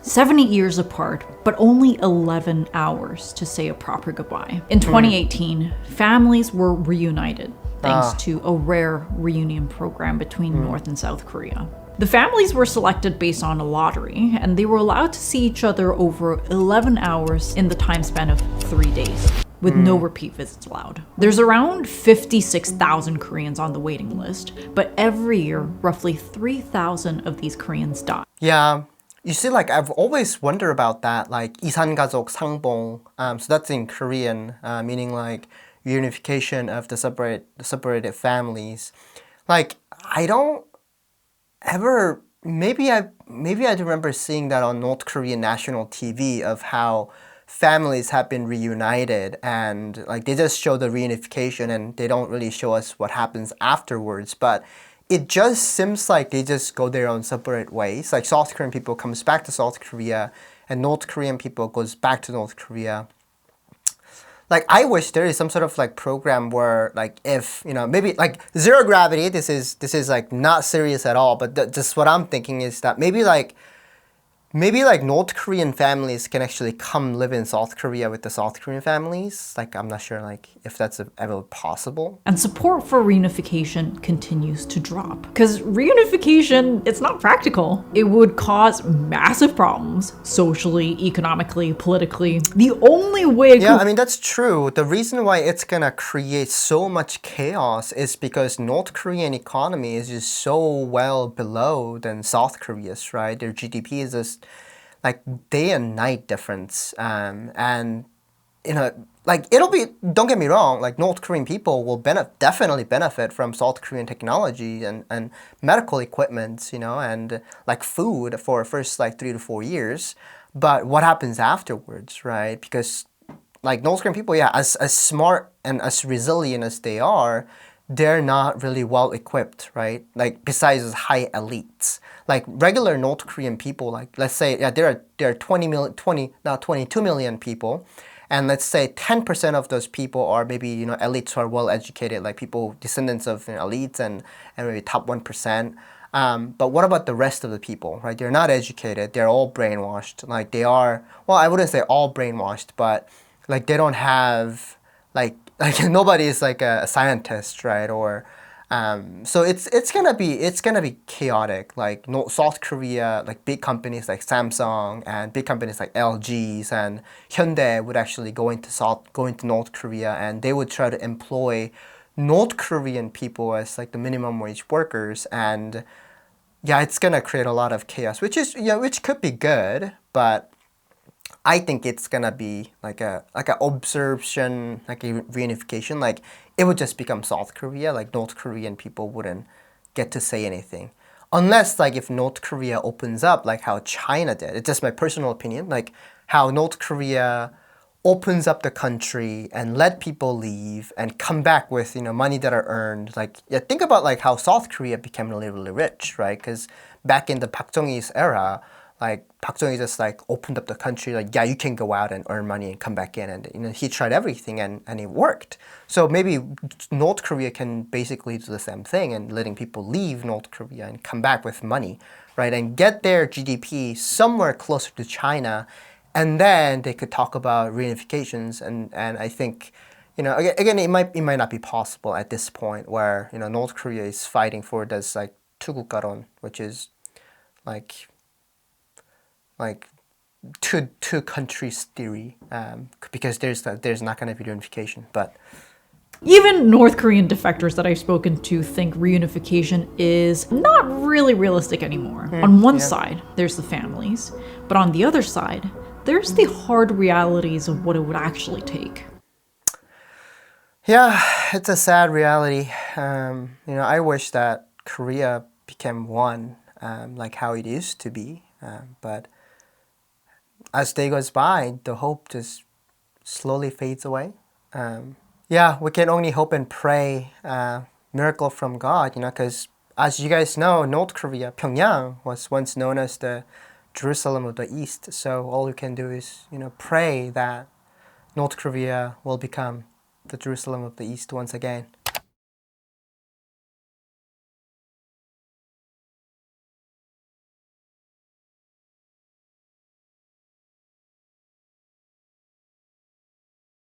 70 years apart, but only 11 hours to say a proper goodbye. In 2018, families were reunited thanks to a rare reunion program between North and South Korea. The families were selected based on a lottery, and they were allowed to see each other over 11 hours in the time span of 3 days, with no repeat visits allowed. There's around 56,000 Koreans on the waiting list, but every year, roughly 3,000 of these Koreans die. Yeah. You see, like, I've always wondered about that, like, 이산가족 상봉. So that's in Korean, meaning like reunification of the separated families. Like, I don't ever, maybe I remember seeing that on North Korean national TV of how families have been reunited and like they just show the reunification and they don't really show us what happens afterwards. But it just seems like they just go their own separate ways. Like South Korean people comes back to South Korea and North Korean people goes back to North Korea. Like I wish there is some sort of like program where like if, you know, maybe like zero gravity, this is like not serious at all, but just what I'm thinking is that maybe like North Korean families can actually come live in South Korea with the South Korean families. Like, I'm not sure like if that's ever possible. And support for reunification continues to drop. Because reunification, it's not practical. It would cause massive problems, socially, economically, politically. The only way I mean, that's true. The reason why it's gonna create so much chaos is because North Korean economy is just so well below than South Korea's, right? Their GDP is just like day and night difference, and you know, like it'll be. Don't get me wrong. Like North Korean people will definitely benefit from South Korean technology and medical equipment, you know, and like food for first like 3 to 4 years. But what happens afterwards, right? Because like North Korean people, yeah, as smart and as resilient as they are, they're not really well equipped, right? Like besides high elites, like regular North Korean people, like let's say there are 22 million people, and let's say 10% of those people are maybe, you know, elites who are well educated, like people descendants of, you know, elites and maybe top 1%. But what about the rest of the people, right? They're not educated. They're all brainwashed. Like they are, well, I wouldn't say all brainwashed, but like they don't have like nobody is like a scientist, right? Or so it's gonna be chaotic. Like South Korea, like big companies like Samsung and big companies like LGs and Hyundai would actually go into North Korea and they would try to employ North Korean people as like the minimum wage workers, and yeah, it's gonna create a lot of chaos, which could be good, but I think it's gonna be like a absorption, like a reunification. Like it would just become South Korea. Like North Korean people wouldn't get to say anything, unless like if North Korea opens up, like how China did. It's just my personal opinion. Like how North Korea opens up the country and let people leave and come back with, you know, money that are earned. Like yeah, think about like how South Korea became really really rich, right? Because back in the Park Chung-hee's era, like Park Chung-hee just like opened up the country, like yeah, you can go out and earn money and come back in, and you know he tried everything and it worked. So maybe North Korea can basically do the same thing and letting people leave North Korea and come back with money, right, and get their GDP somewhere closer to China, and then they could talk about reunifications. And I think, you know, again it might not be possible at this point where, you know, North Korea is fighting for this like 투국가론, which is like two countries theory, because there's not going to be reunification. But even North Korean defectors that I've spoken to think reunification is not really realistic anymore. On one side, there's the families, but on the other side, there's the hard realities of what it would actually take. Yeah, it's a sad reality. You know, I wish that Korea became one, like how it used to be, but as day goes by, the hope just slowly fades away. Yeah, we can only hope and pray miracle from God, you know, because as you guys know, North Korea, Pyongyang, was once known as the Jerusalem of the East. So all we can do is, you know, pray that North Korea will become the Jerusalem of the East once again.